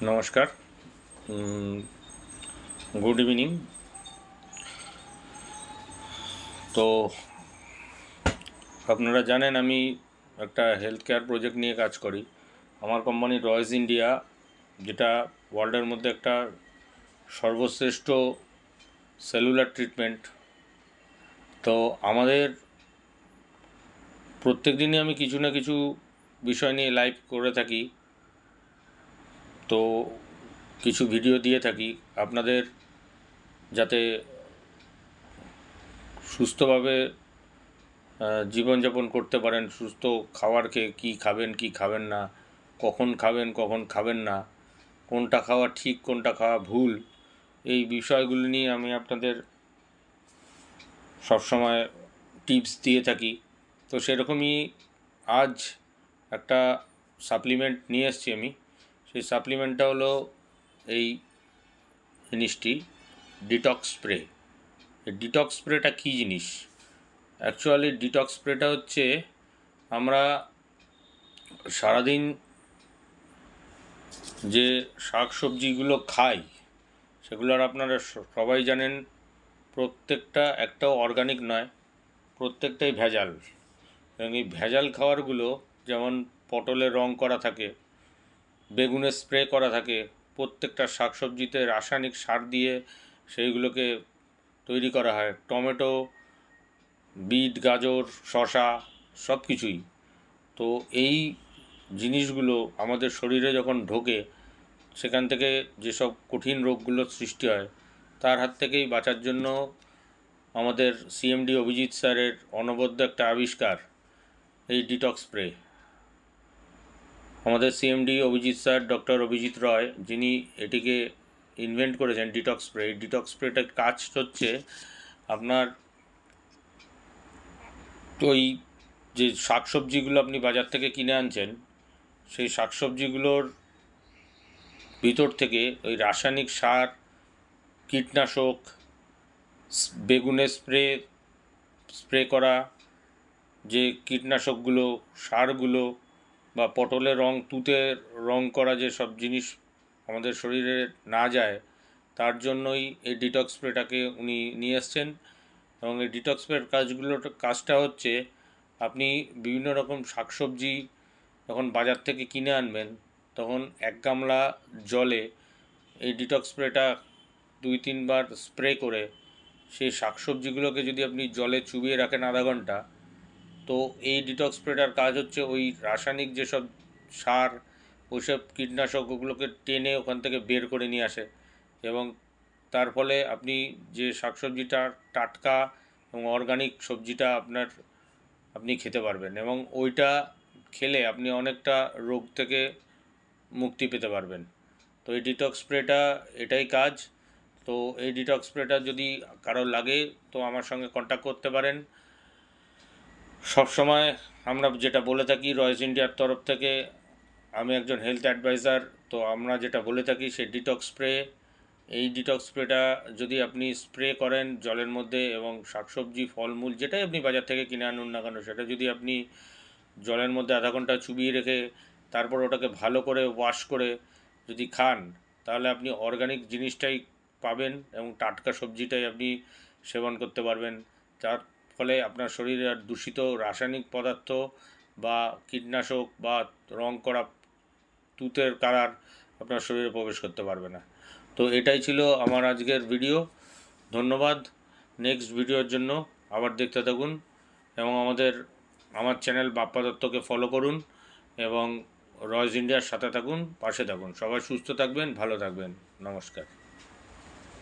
নমস্কার। Good evening. তো আপনারা জানেন আমি একটা হেলথ কেয়ার প্রজেক্ট নিয়ে কাজ করি। আমার কোম্পানি রয়েস ইন্ডিয়া, যেটা ওয়ার্ল্ডের মধ্যে একটা সর্বশ্রেষ্ঠ সেলুলার ট্রিটমেন্ট। তো আমাদের প্রত্যেক দিনই আমি কিছু না কিছু বিষয় নিয়ে লাইভ করে থাকি, তো কিছু ভিডিও দিয়ে থাকি আপনাদের, যাতে সুস্থভাবে জীবনযাপন করতে পারেন। সুস্থ খাবার খেয়ে কী খাবেন কী খাবেন না, কখন খাবেন কখন খাবেন না, কোনটা খাওয়া ঠিক কোনটা খাওয়া ভুল, এই বিষয়গুলি নিয়ে আমি আপনাদের সবসময় টিপস দিয়ে থাকি। তো সেরকমই আজ একটা সাপ্লিমেন্ট নিয়ে এসেছি আমি। সেই সাপ্লিমেন্টটা হলো এই জিনিসটি, ডিটক্স স্প্রে। এই ডিটক্স স্প্রেটা কী জিনিস? অ্যাকচুয়ালি ডিটক্স স্প্রেটা হচ্ছে, আমরা সারাদিন যে শাক সবজিগুলো খাই সেগুলোর আপনারা সবাই জানেন প্রত্যেকটা একটাও অর্গানিক নয়, প্রত্যেকটাই ভেজাল। এবং এই ভেজাল খাবারগুলো, যেমন পটলে রং করা থাকে, বেগুনে স্প্রে করা থাকে, প্রত্যেকটা শাকসবজিতে রাসায়নিক সার দিয়ে সেইগুলোকে তৈরি করা হয়, টমেটো, বিট, গাজর, শসা, সব কিছুই। তো এই জিনিসগুলো আমাদের শরীরে যখন ঢোকে, সেখান থেকে যেসব কঠিন রোগগুলোর সৃষ্টি হয়, তার হাত থেকেই বাঁচার জন্য আমাদের সিএমডি অভিজিৎ স্যারের অনবদ্য একটা আবিষ্কার এই ডিটক্স স্প্রে। আমাদের CMD Abhijit sir, doctor Abhijit Roy, যিনি এটিকে ইনভেন্ট করেছেন ডিটক্স স্প্রে। এই ডিটক্স স্প্রেটার কাজ হচ্ছে, আপনার ওই যে শাকসবজিগুলো আপনি বাজার থেকে কিনে আনছেন, সেই শাকসবজিগুলোর ভিতর থেকে ওই রাসায়নিক সার, কীটনাশক, বেগুনে স্প্রে করা যে কীটনাশকগুলো, সারগুলো, বা পটলে তুতে রং করা যে সব জিনিস আমাদের শরীরে না যায়, তার জন্যই এই ডিটক্স স্প্রেটাকে উনি নিয়ে এসছেন। এবং এই ডিটক্স স্প্রের কাজটা হচ্ছে, আপনি বিভিন্ন রকম শাকসবজি যখন বাজার থেকে কিনে আনবেন, তখন 1 গামলা জলে এই ডিটক্স স্প্রেটা 2-3 বার স্প্রে করে সেই শাকসবজিগুলোকে যদি আপনি জলে চুবিয়ে রাখেন আধা ঘন্টা, তো এই ডিটক্স স্প্রেটার কাজ হচ্ছে ওই রাসায়নিক যেসব সার, ওইসব কীটনাশক, ওগুলোকে টেনে ওখান থেকে বের করে নিয়ে আসে। এবং তার ফলে আপনি যে শাকসবজিটা টাটকা এবং অর্গানিক সবজিটা আপনি খেতে পারবেন, এবং ওইটা খেলে আপনি অনেকটা রোগ থেকে মুক্তি পেতে পারবেন। তো এই ডিটক্স স্প্রেটা এটাই কাজ। তো এই ডিটক্স স্প্রেটা যদি কারো লাগে, তো আমার সঙ্গে কন্ট্যাক্ট করতে পারেন। সবসময় আমরা যেটা বলে থাকি রয়েস ইন্ডিয়ার তরফ থেকে, আমি একজন হেলথ অ্যাডভাইজার, তো আমরা যেটা বলে থাকি সেই ডিটক্স স্প্রে, এই ডিটক্স স্প্রেটা যদি আপনি স্প্রে করেন জলের মধ্যে, এবং শাকসবজি, ফলমূল যেটাই আপনি বাজার থেকে কিনে আনুন না কেন, সেটা যদি আপনি জলের মধ্যে আধা ঘন্টা চুবিয়ে রেখে তারপর ওটাকে ভালো করে ওয়াশ করে যদি খান, তাহলে আপনি অর্গানিক জিনিসটাই পাবেন এবং টাটকা সবজিটাই আপনি সেবন করতে পারবেন। যার ফলে আপনার শরীরে আর দূষিত রাসায়নিক পদার্থ বা কীটনাশক বা রং করা তুতের কালার আপনার শরীরে প্রবেশ করতে পারবে না। তো এটাই ছিল আমার আজকের ভিডিও। ধন্যবাদ। নেক্সট ভিডিওর জন্য আবার দেখতে থাকুন, এবং আমার চ্যানেল বাপ্পা দত্তকে ফলো করুন, এবং রয়েস ইন্ডিয়ার সাথে থাকুন, পাশে থাকুন। সবাই সুস্থ থাকবেন, ভালো থাকবেন। নমস্কার।